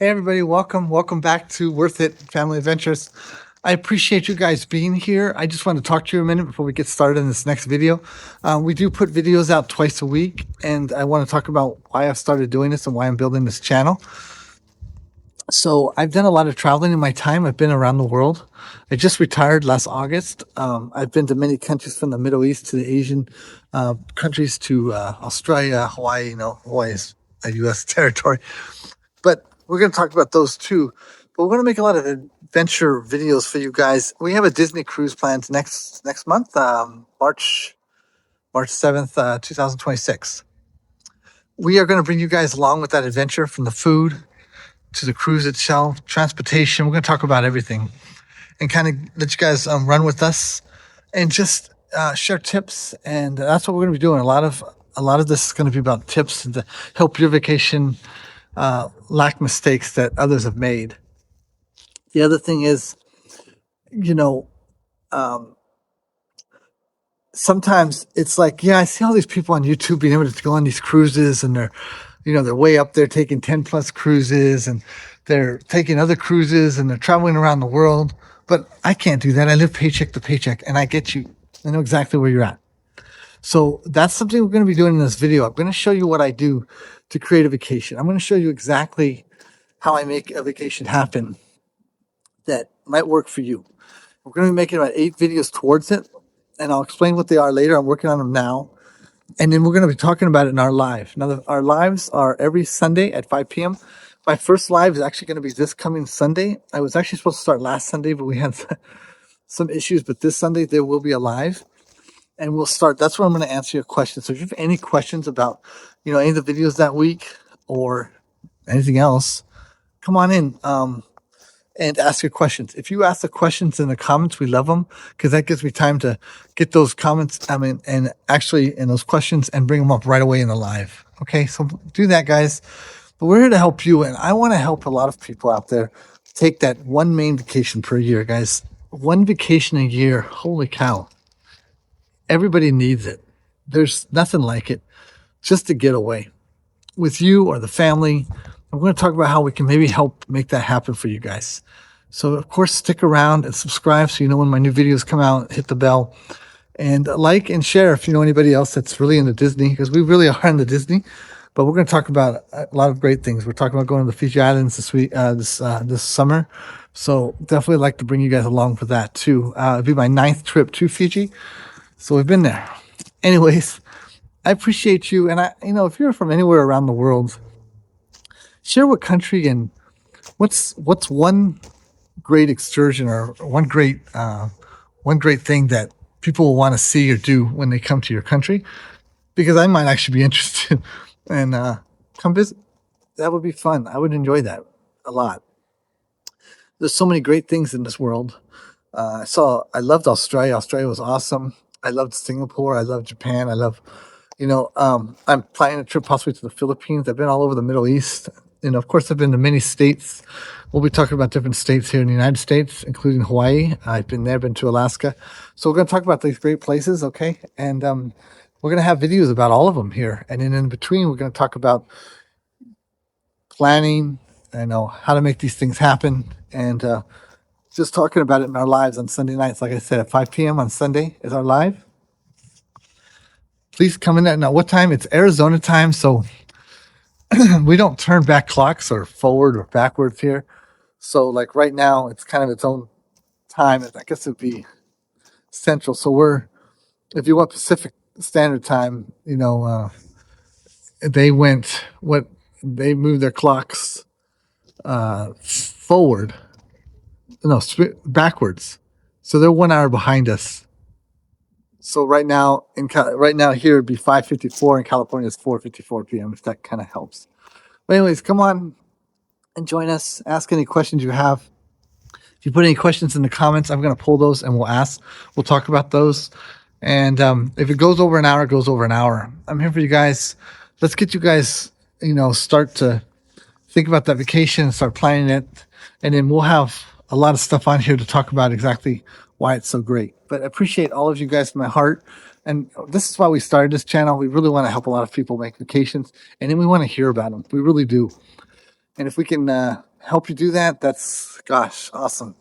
Hey everybody, welcome back to Worth It Family Adventures. I appreciate you guys being here. I just want to talk to you a minute before we get started in this next video. We do put videos out twice a week, and I want to talk about why I've started doing this and why I'm building this channel. So I've done a lot of traveling in my time. I've been around the world. I just retired last August. I've been to many countries from the Middle East to the Asian countries to Australia, Hawaii. Hawaii is a U.S. territory. But we're going to talk about those too. But we're going to make a lot of adventure videos for you guys. We have a Disney cruise planned next month, March 7th, 2026. We are going to bring you guys along with that adventure, from the food to the cruise itself, transportation. We're going to talk about everything and kind of let you guys run with us and just share tips. And that's what we're going to be doing. A lot of this is going to be about tips to help your vacation lack mistakes that others have made. The other thing is, you know, sometimes it's like, yeah, I see all these people on YouTube being able to go on these cruises, and they're way up there taking 10 plus cruises, and they're taking other cruises, and they're traveling around the world. But I can't do that. I live paycheck to paycheck, and I get you. I know exactly where you're at. So that's something we're going to be doing in this video. I'm going to show you what I do to create a vacation. I'm going to show you exactly how I make a vacation happen that might work for you. We're going to be making about 8 videos towards it, and I'll explain what they are later. I'm working on them now. And then we're going to be talking about it in our live. Now, our lives are every Sunday at 5 p.m. My first live is actually going to be this coming Sunday. I was actually supposed to start last Sunday, but we had some issues. But this Sunday, there will be a live. And we'll start. That's where I'm going to answer your questions. So if you have any questions about, any of the videos that week or anything else, come on in and ask your questions. If you ask the questions in the comments, we love them, because that gives me time to get those comments, and actually in those questions, and bring them up right away in the live. Okay, so do that, guys. But we're here to help you, and I want to help a lot of people out there take that one main vacation per year, guys. One vacation a year. Holy cow. Everybody needs it. There's nothing like it. Just to get away with you or the family. I'm going to talk about how we can maybe help make that happen for you guys. So, of course, stick around and subscribe so you know when my new videos come out. Hit the bell and like and share if you know anybody else that's really into Disney, because we really are into Disney. But we're going to talk about a lot of great things. We're talking about going to the Fiji Islands this summer. So definitely like to bring you guys along for that too. It'll be my 9th trip to Fiji. So we've been there. Anyways, I appreciate you. And if you're from anywhere around the world, share what country and what's one great excursion or one great thing that people will want to see or do when they come to your country, because I might actually be interested and come visit. That would be fun. I would enjoy that a lot. There's so many great things in this world. I loved Australia. Australia was awesome. I loved Singapore. I loved Japan. I'm planning a trip possibly to the Philippines. I've been all over the Middle East. Of course, I've been to many states. We'll be talking about different states here in the United States, including Hawaii. I've been there, been to Alaska. So we're going to talk about these great places, okay? And we're going to have videos about all of them here. And then in between, we're going to talk about planning, how to make these things happen, and just talking about it in our lives on Sunday nights. Like I said, at 5 p.m. on Sunday is our live. Please come in there. Now, what time? It's Arizona time, so we don't turn back clocks or forward or backwards here. So, like right now, it's kind of its own time. I guess it'd be Central. So if you want Pacific Standard Time, they moved their clocks forward. No, backwards. So they're 1 hour behind us. So right now here it'd be 5:54 in California. It's 4:54 p.m. If that kind of helps. But anyways, come on and join us. Ask any questions you have. If you put any questions in the comments, I'm going to pull those and we'll talk about those. And if it goes over an hour, it goes over an hour. I'm here for you guys. Let's get you guys, start to think about that vacation and start planning it. And then we'll have a lot of stuff on here to talk about exactly why it's so great. But I appreciate all of you guys from my heart. And this is why we started this channel. We really want to help a lot of people make vacations. And then we want to hear about them. We really do. And if we can help you do that, that's, gosh, awesome.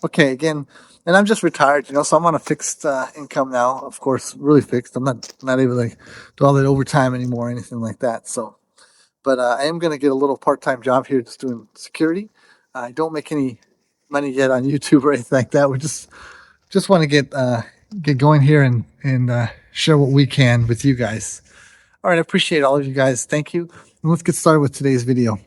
Okay, again, and I'm just retired, so I'm on a fixed income now. Of course, really fixed. I'm not able to do all that overtime anymore or anything like that. So, but I am going to get a little part-time job here, just doing security. I don't make any money yet on YouTube or anything like that. We just want to get going here and share what we can with you guys. All right, I appreciate all of you guys. Thank you. And let's get started with today's video.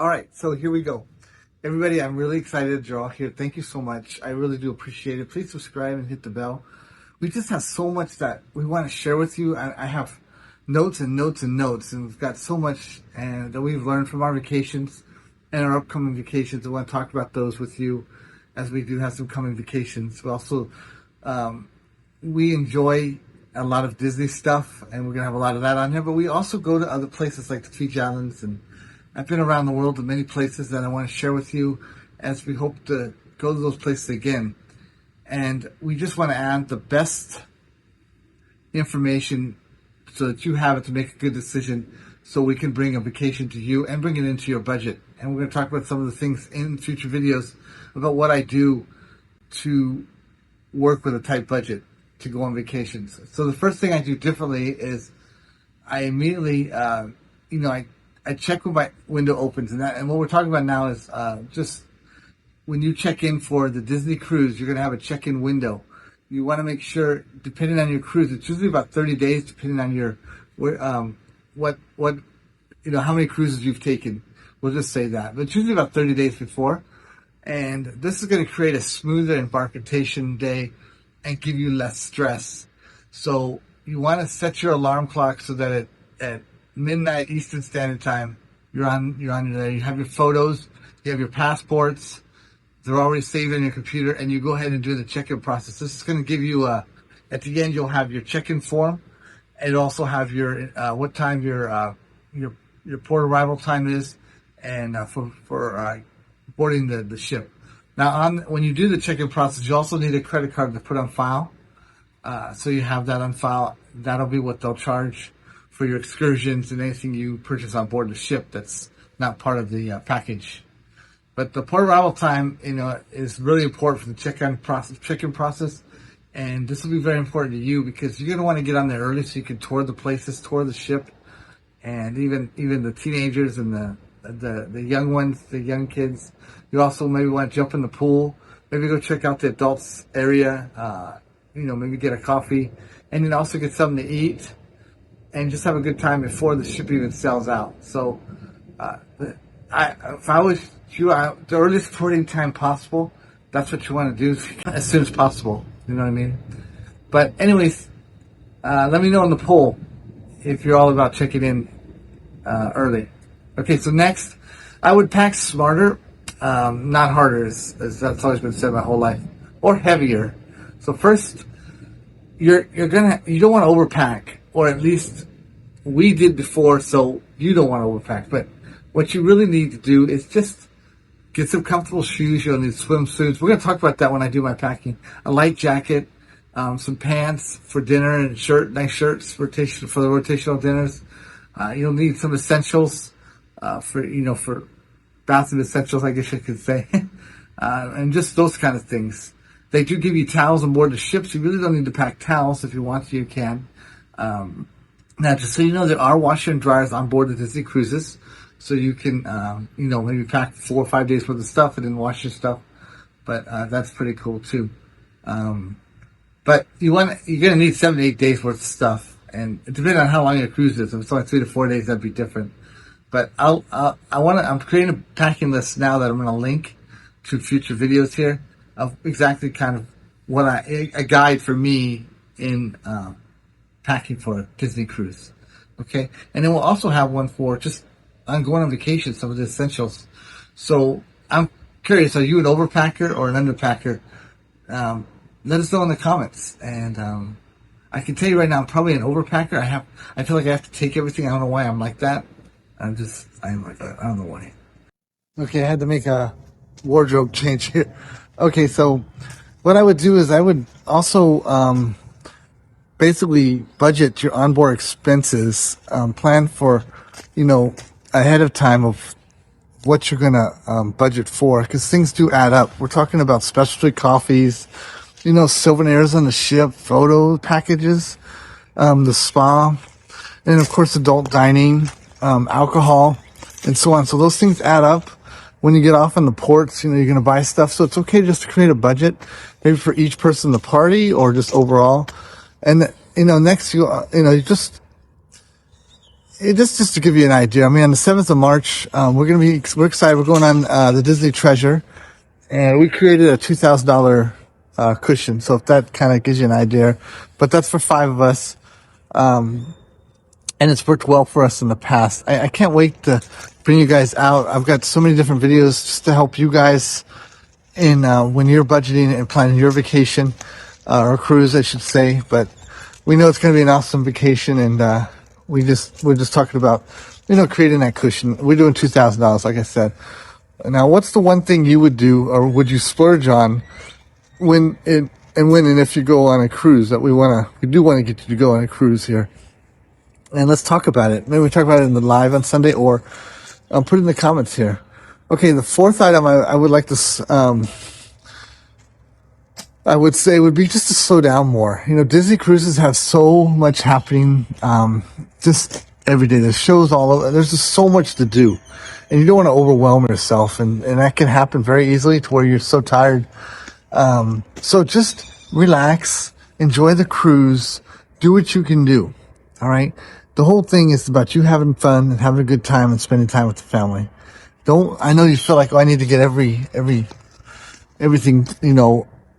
All right, so here we go. Everybody, I'm really excited that you're all here. Thank you so much. I really do appreciate it. Please subscribe and hit the bell. We just have so much that we want to share with you. I have notes and notes and notes, and we've got so much that we've learned from our vacations and our upcoming vacations. I want to talk about those with you as we do have some coming vacations. We also, we enjoy a lot of Disney stuff, and we're going to have a lot of that on here, but we also go to other places like the Fiji Islands, and I've been around the world in many places that I want to share with you as we hope to go to those places again. And we just want to add the best information so that you have it to make a good decision, so we can bring a vacation to you and bring it into your budget. And we're going to talk about some of the things in future videos about what I do to work with a tight budget to go on vacations. So the first thing I do differently is I immediately, I check when my window opens, and what we're talking about now is just when you check in for the Disney cruise, you're going to have a check-in window. You want to make sure, depending on your cruise, it's usually about 30 days, depending on your how many cruises you've taken. We'll just say that, but it's usually about 30 days before. And this is going to create a smoother embarkation day and give you less stress. So you want to set your alarm clock so that at midnight Eastern Standard Time, you're on there. You have your photos, you have your passports. They're already saved on your computer, and you go ahead and do the check-in process. This is going to give you at the end, you'll have your check-in form, and it'll also have your what time your port arrival time is, and for boarding the ship. Now, when you do the check-in process, you also need a credit card to put on file. So you have that on file. That'll be what they'll charge for your excursions and anything you purchase on board the ship that's not part of the package. But the port arrival time, is really important for the check-in process, and this will be very important to you because you're going to want to get on there early so you can tour the places, tour the ship, and even the teenagers and the young ones, the young kids. You also maybe want to jump in the pool, maybe go check out the adults area, maybe get a coffee, and then also get something to eat, and just have a good time before the ship even sails out. So, if I was you, the earliest boarding time possible, that's what you want to do as soon as possible. You know what I mean? But anyways, let me know in the poll if you're all about checking in early. Okay, so next, I would pack smarter, not harder, as that's always been said my whole life, or heavier. So first, you don't want to overpack, or at least we did before, so you don't want to overpack. But what you really need to do is just get some comfortable shoes. You'll need swimsuits. We're going to talk about that when I do my packing. A light jacket, some pants for dinner, and nice shirts for the rotational dinners. You'll need some essentials for bathroom essentials, I guess you could say, and just those kind of things. They do give you towels on board the ships. You really don't need to pack towels. If you want to, you can. Now, just so you know, there are washer and dryers on board the Disney cruises. So you can, maybe pack 4 or 5 days worth of stuff and then wash your stuff. But that's pretty cool too. But you're going to need 7 to 8 days worth of stuff. And it depends on how long your cruise is. If it's only 3 to 4 days, that'd be different. But I'm creating a packing list now that I'm going to link to future videos here of exactly kind of a guide for me in packing for a Disney cruise. Okay. And then we'll also have one for just on going on vacation, some of the essentials. So I'm curious, are you an overpacker or an underpacker? Let us know in the comments. And I can tell you right now, I'm probably an overpacker. I feel like I have to take everything. I don't know why I'm like that. I'm like that. I don't know why. Okay, I had to make a wardrobe change here. Okay, so what I would do is I would also basically budget your onboard expenses, plan for, ahead of time of what you're gonna budget for, because things do add up. We're talking about specialty coffees, souvenirs on the ship, photo packages, the spa, and of course adult dining, alcohol, and so on. So those things add up. When you get off on the ports, you're going to buy stuff. So it's okay just to create a budget, maybe for each person in the party or just overall. And, next, just to give you an idea. I mean, on the 7th of March, we're excited. We're going on, the Disney Treasure, and we created a $2,000, cushion. So if that kind of gives you an idea, but that's for 5 of us. And it's worked well for us in the past. I can't wait to bring you guys out. I've got so many different videos just to help you guys in when you're budgeting and planning your vacation, or cruise, I should say. But we know it's going to be an awesome vacation, and we're just talking about, creating that cushion. We're doing $2,000, like I said. Now, what's the one thing you would do, or would you splurge on when and if you go on a cruise that we do want to get you to go on a cruise here? And let's talk about it. Maybe we talk about it in the live on Sunday, or put it in the comments here. Okay, the fourth item I would like to, I would say would be just to slow down more. Disney cruises have so much happening, just every day. There's shows all over. There's just so much to do, and you don't want to overwhelm yourself, and that can happen very easily to where you're so tired. So just relax, enjoy the cruise, do what you can do. All right. The whole thing is about you having fun and having a good time and spending time with the family. I know you feel like, I need to get everything,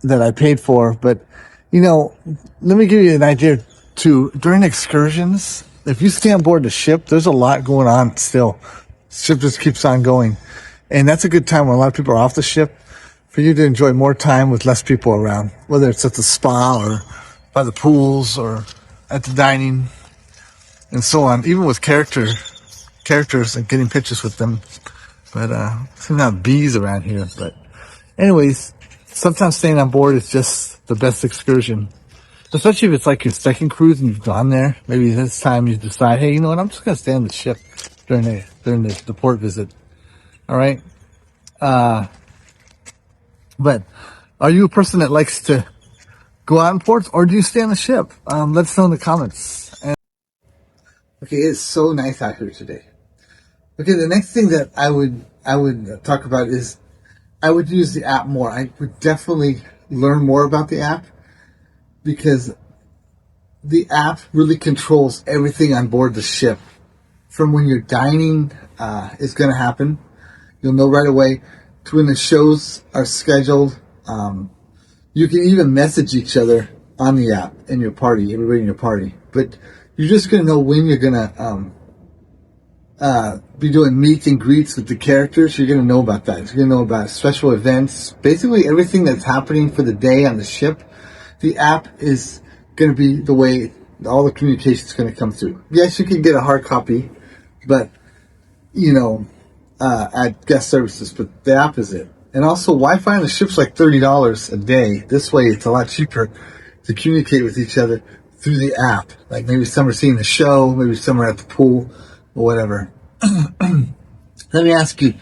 that I paid for, but, let me give you an idea too. During excursions, if you stay on board the ship, there's a lot going on still. The ship just keeps on going. And that's a good time when a lot of people are off the ship for you to enjoy more time with less people around, whether it's at the spa or by the pools or at the dining, and so on, even with characters and getting pictures with them. But seem to have bees around here. But anyways, sometimes staying on board is just the best excursion, especially if it's like your second cruise and you've gone there. Maybe this time you decide, hey, you know what, I'm just gonna stay on the ship during the port visit. All right. But are you a person that likes to go out in ports, or do you stay on the ship? Let us know in the comments. Okay, it's so nice out here today. Okay, the next thing that I would talk about is I would use the app more. I would definitely learn more about the app, because the app really controls everything on board the ship. From when your dining is going to happen, you'll know right away, to when the shows are scheduled. You can even message each other on the app in your party, everybody in your party. But you're just going to know when you're going to be doing meets and greets with the characters. You're going to know about that. You're going to know about special events. Basically, everything that's happening for the day on the ship, the app is going to be the way all the communication is going to come through. Yes, you can get a hard copy, but, at guest services, but the app is it. And also, Wi-Fi on the ship's like $30 a day. This way, it's a lot cheaper to communicate with each other through the app. Like maybe some are seeing the show, maybe some are at the pool, or whatever. Let me ask you,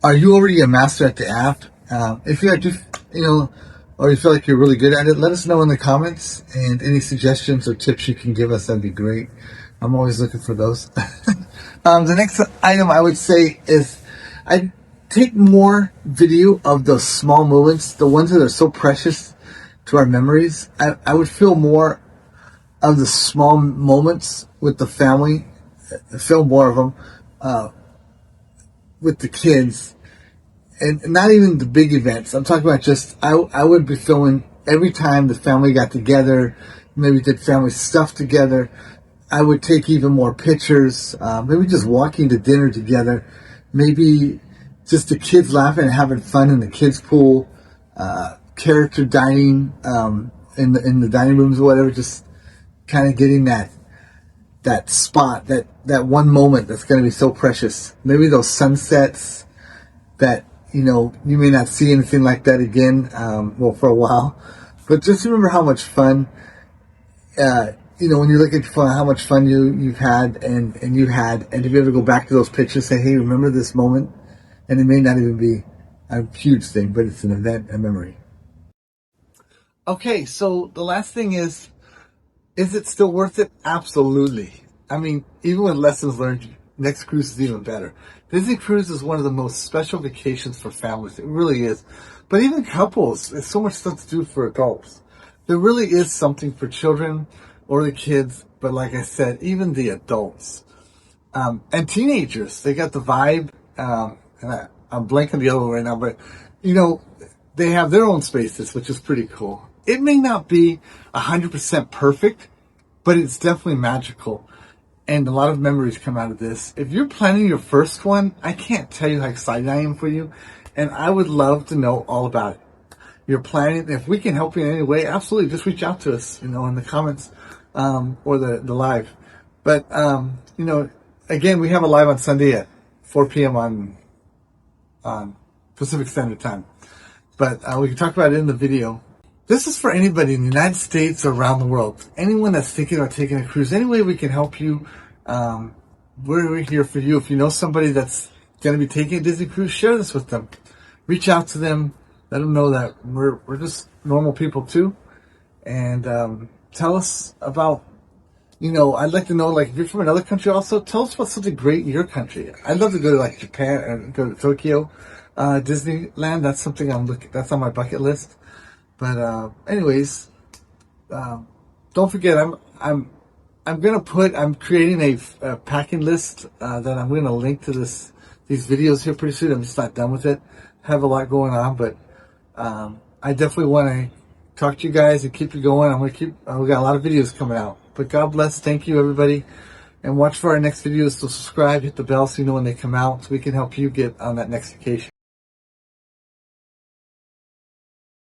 are you already a master at the app? If you are, or you feel like you're really good at it, let us know in the comments. And any suggestions or tips you can give us, that'd be great. I'm always looking for those. The next item I would say is I take more video of those small moments, the ones that are so precious to our memories. I would feel more of the small moments with the family, film more of them with the kids, and not even the big events. I'm talking about just, I would be filming every time the family got together, maybe did family stuff together. I would take even more pictures, maybe just walking to dinner together, maybe just the kids laughing and having fun in the kids' pool, character dining in the dining rooms or whatever, just kind of getting that spot, that one moment that's going to be so precious. Maybe those sunsets that you may not see anything like that again, well, for a while. But just remember how much fun, when you're looking for how much fun you've had and you had, and to be able to go back to those pictures and say, hey, remember this moment? And it may not even be a huge thing, but it's an event, a memory. Okay, so the last thing is it still worth it? Absolutely. I mean, even with lessons learned, next cruise is even better. Disney Cruise is one of the most special vacations for families. It really is. But even couples, there's so much stuff to do for adults. There really is something for children or the kids, but like I said, even the adults. And teenagers, they got the vibe. And I'm blanking the other one right now, but, they have their own spaces, which is pretty cool. It may not be 100% perfect, but it's definitely magical. And a lot of memories come out of this. If you're planning your first one, I can't tell you how excited I am for you. And I would love to know all about it. You're planning. If we can help you in any way, absolutely. Just reach out to us, in the comments, or the live. But, again, we have a live on Sunday at 4 p.m. on Pacific Standard Time. But we can talk about it in the video. This is for anybody in the United States or around the world. Anyone that's thinking about taking a cruise, any way we can help you, we're here for you. If you know somebody that's going to be taking a Disney cruise, share this with them. Reach out to them. Let them know that we're just normal people too. And tell us about, I'd like to know, if you're from another country also, tell us about something great in your country. I'd love to go to Japan and go to Tokyo, Disneyland. That's something that's on my bucket list. But anyways, don't forget, I'm creating a packing list that I'm gonna link to these videos here pretty soon. I'm just not done with it. Have a lot going on, but I definitely want to talk to you guys and keep you going. We got a lot of videos coming out. But God bless. Thank you, everybody, and watch for our next videos. So subscribe, hit the bell so you know when they come out, so we can help you get on that next vacation.